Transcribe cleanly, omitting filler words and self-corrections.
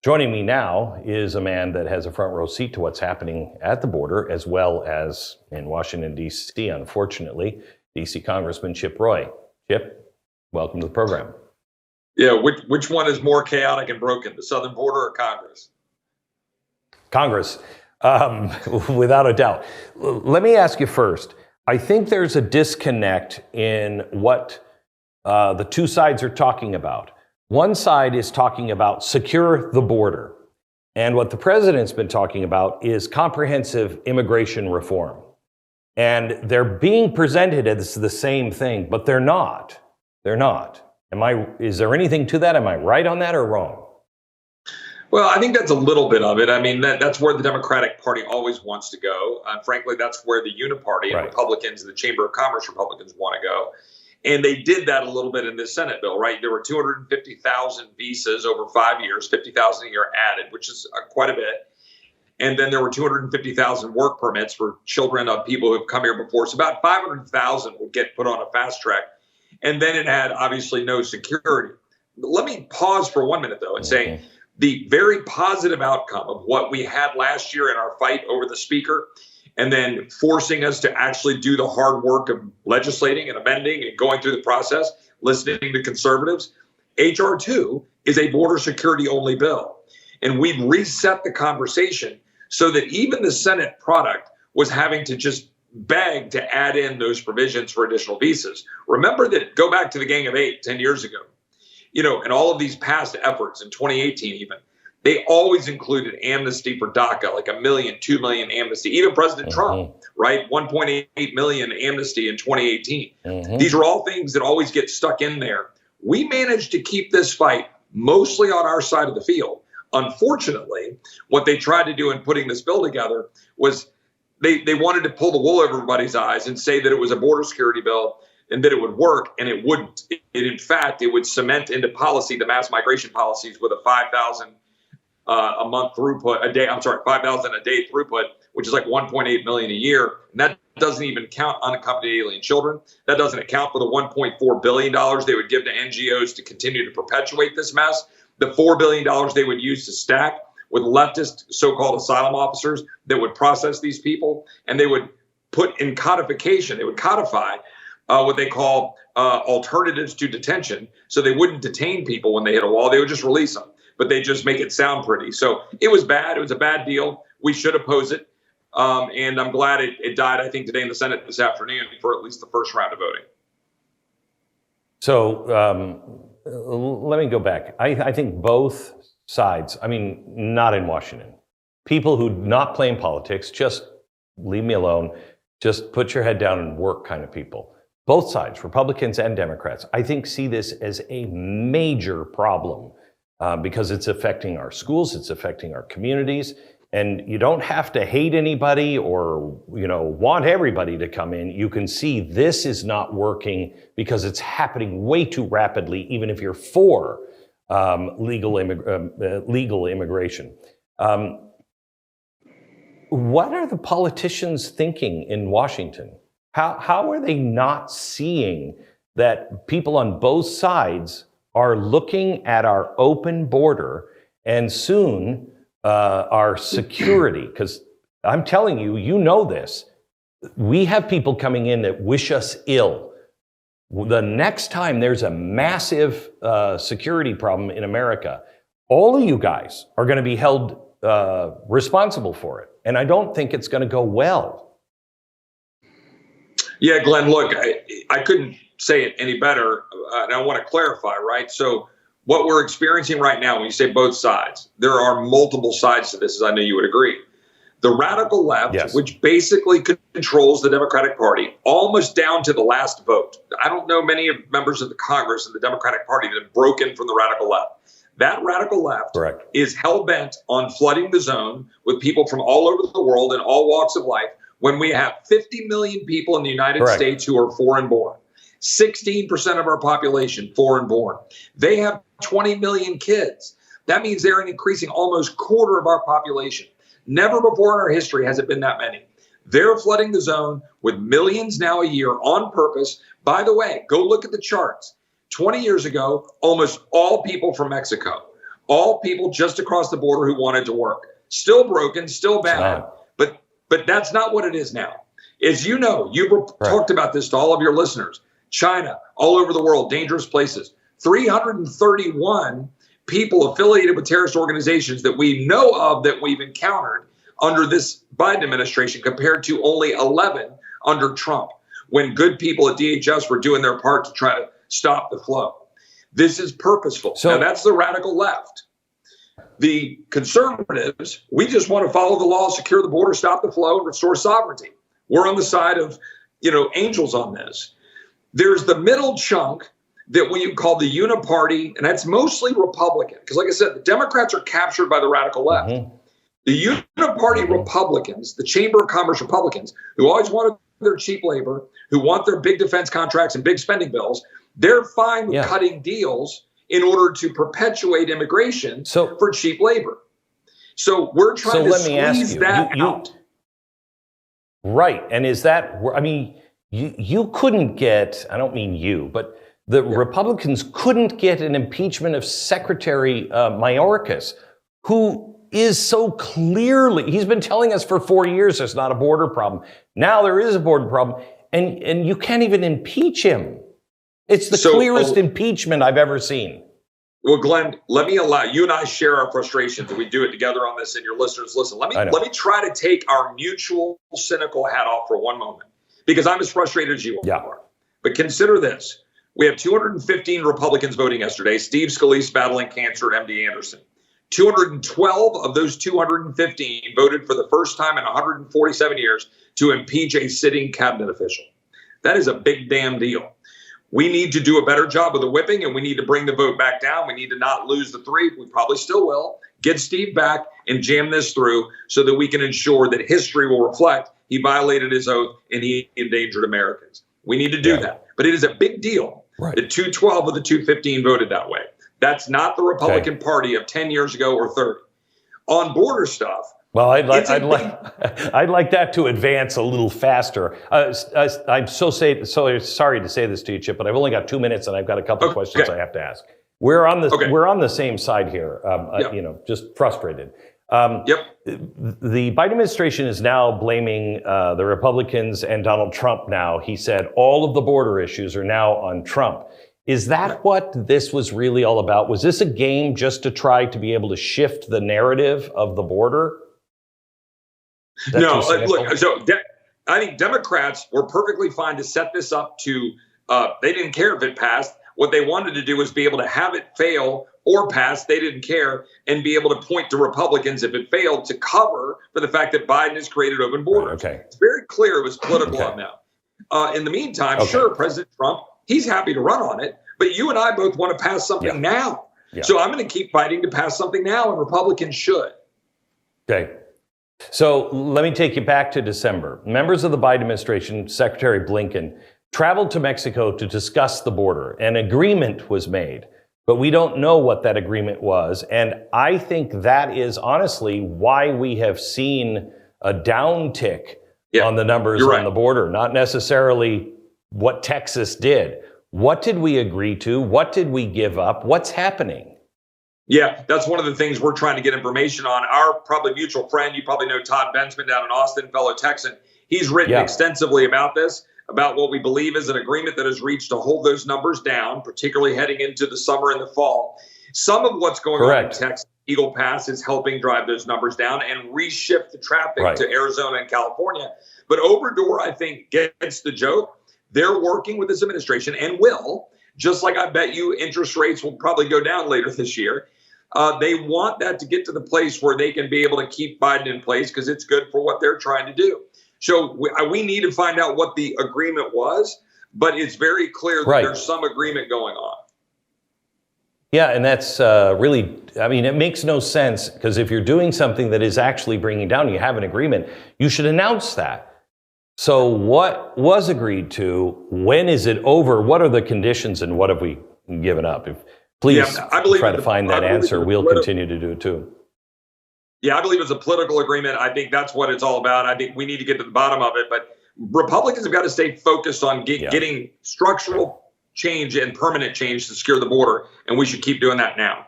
Joining me now is a man that has a front row seat to what's happening at the border, as well as in Washington, D.C., unfortunately, D.C. Congressman Chip Roy. Chip, welcome to the program. Yeah, which one is more chaotic and broken, the southern border or Congress? Congress, without a doubt. Let me ask you first. I think there's a disconnect in what the two sides are talking about. One side is talking about secure the border. And what the president's been talking about is comprehensive immigration reform. And they're being presented as the same thing, but they're not. They're not. Is there anything to that? Am I right on that or wrong? Well, I think that's a little bit of it. I mean, that's where the Democratic Party always wants to go. Frankly, that's where the Uniparty and Republicans and the Chamber of Commerce Republicans want to go. And they did that a little bit in this Senate bill, right? There were 250,000 visas over 5 years, 50,000 a year added, which is quite a bit. And then there were 250,000 work permits for children of people who have come here before. So about 500,000 would get put on a fast track. And then it had obviously no security. Let me pause for 1 minute, though, and say the very positive outcome of what we had last year in our fight over the speaker, and then forcing us to actually do the hard work of legislating and amending and going through the process, listening to conservatives. H.R. 2 is a border security only bill. And we've reset the conversation so that even the Senate product was having to just beg to add in those provisions for additional visas. Remember that, go back to the Gang of Eight 10 years ago, and all of these past efforts in 2018 even, they always included amnesty for DACA, like 1 million, 2 million amnesty. Even President Trump, right? 1.8 million amnesty in 2018. These are all things that always get stuck in there. We managed to keep this fight mostly on our side of the field. Unfortunately, what they tried to do in putting this bill together was they wanted to pull the wool over everybody's eyes and say that it was a border security bill and that it would work, and it wouldn't. In fact, it would cement into policy the mass migration policies with a 5,000 a month throughput a day. I'm sorry, 5,000 a day throughput, which is like 1.8 million a year. And that doesn't even count unaccompanied alien children. That doesn't account for the $1.4 billion they would give to NGOs to continue to perpetuate this mess. The $4 billion they would use to stack with leftist so-called asylum officers that would process these people. And they would put in codification, they would codify what they call alternatives to detention. So they wouldn't detain people when they hit a wall. They would just release them. But they just make it sound pretty. So it was bad. It was a bad deal. We should oppose it. And I'm glad it died, I think, today in the Senate this afternoon for at least the first round of voting. So let me go back. I think both sides, not in Washington, people who not playing politics, just leave me alone, just put your head down and work kind of people. Both sides, Republicans and Democrats, I think see this as a major problem. Because it's affecting our schools, it's affecting our communities, and you don't have to hate anybody or, want everybody to come in. You can see this is not working because it's happening way too rapidly, even if you're for legal immigration. What are the politicians thinking in Washington? How are they not seeing that people on both sides are looking at our open border and soon our security? Because I'm telling you, this. We have people coming in that wish us ill. The next time there's a massive security problem in America, all of you guys are going to be held responsible for it. And I don't think it's going to go well. Yeah, Glenn, look, I couldn't say it any better, and I want to clarify, right? So what we're experiencing right now, when you say both sides, there are multiple sides to this, as I know you would agree. The radical left, which basically controls the Democratic Party, almost down to the last vote. I don't know many members of the Congress and the Democratic Party that have broken from the radical left. That radical left is hell-bent on flooding the zone with people from all over the world in all walks of life, when we have 50 million people in the United States who are foreign-born. 16% of our population foreign-born. They have 20 million kids. That means they're increasing almost quarter of our population. Never before in our history has it been that many. They're flooding the zone with millions now a year on purpose. By the way, go look at the charts. 20 years ago, almost all people from Mexico, all people just across the border who wanted to work. Still broken, still bad, but that's not what it is now. As you know, you've talked about this to all of your listeners. China, all over the world, dangerous places. 331 people affiliated with terrorist organizations that we know of that we've encountered under this Biden administration compared to only 11 under Trump, when good people at DHS were doing their part to try to stop the flow. This is purposeful. So now that's the radical left. The conservatives, we just want to follow the law, secure the border, stop the flow, and restore sovereignty. We're on the side of, angels on this. There's the middle chunk that we call the Uniparty, and that's mostly Republican. Because like I said, the Democrats are captured by the radical left. Mm-hmm. The Uniparty Republicans, the Chamber of Commerce Republicans, who always wanted their cheap labor, who want their big defense contracts and big spending bills, they're fine with cutting deals in order to perpetuate immigration for cheap labor. So we're trying to squeeze that out. Right. And is that, you couldn't get, I don't mean you, but the Republicans couldn't get an impeachment of Secretary Mayorkas, who is so clearly, he's been telling us for 4 years there's not a border problem. Now there is a border problem, and you can't even impeach him. It's the clearest impeachment I've ever seen. Well, Glenn, let me allow you and I share our frustrations, and we do it together on this, and your listeners listen. Let me try to take our mutual cynical hat off for one moment, because I'm as frustrated as you are. But consider this. We have 215 Republicans voting yesterday. Steve Scalise battling cancer at MD Anderson. 212 of those 215 voted for the first time in 147 years to impeach a sitting cabinet official. That is a big damn deal. We need to do a better job of the whipping, and we need to bring the vote back down. We need to not lose the 3. We probably still will. Get Steve back and jam this through so that we can ensure that history will reflect he violated his oath and he endangered Americans. We need to do that. But it is a big deal that 212 of the 215 voted that way. That's not the Republican Party of 10 years ago or 30. On border stuff, well, I'd like that to advance a little faster. I'm so sorry to say this to you, Chip, but I've only got 2 minutes, and I've got a couple of questions I have to ask. We're on the same side here. Just frustrated. The Biden administration is now blaming the Republicans and Donald Trump. Now, he said all of the border issues are now on Trump. Is that what this was really all about? Was this a game just to try to be able to shift the narrative of the border? No, look, I think Democrats were perfectly fine to set this up to, they didn't care if it passed. What they wanted to do was be able to have it fail or pass. They didn't care, and be able to point to Republicans if it failed to cover for the fact that Biden has created open borders. It's very clear it was political on them. In the meantime, sure, President Trump, he's happy to run on it, but you and I both want to pass something now. So I'm going to keep fighting to pass something now, and Republicans should. Okay. So let me take you back to December. Members of the Biden administration, Secretary Blinken, traveled to Mexico to discuss the border. An agreement was made, but we don't know what that agreement was. And I think that is honestly why we have seen a downtick on the numbers on the border, not necessarily what Texas did. What did we agree to? What did we give up? What's happening? Yeah, that's one of the things we're trying to get information on. Our probably mutual friend, you probably know Todd Bensman down in Austin, fellow Texan. He's written extensively about this, about what we believe is an agreement that is reached to hold those numbers down, particularly heading into the summer and the fall. Some of what's going on in Texas, Eagle Pass, is helping drive those numbers down and reshift the traffic to Arizona and California. But Obrador, I think, gets the joke. They're working with this administration and will, just like I bet you interest rates will probably go down later this year. They want that to get to the place where they can be able to keep Biden in place because it's good for what they're trying to do. So we need to find out what the agreement was, but it's very clear that there's some agreement going on. Yeah, and that's really, it makes no sense, because if you're doing something that is actually bringing down, you have an agreement, you should announce that. So what was agreed to? When is it over? What are the conditions, and what have we given up? Please try to find that answer. We'll continue to do it too. Yeah, I believe it's a political agreement. I think that's what it's all about. I think we need to get to the bottom of it. But Republicans have got to stay focused on getting structural change and permanent change to secure the border. And we should keep doing that now.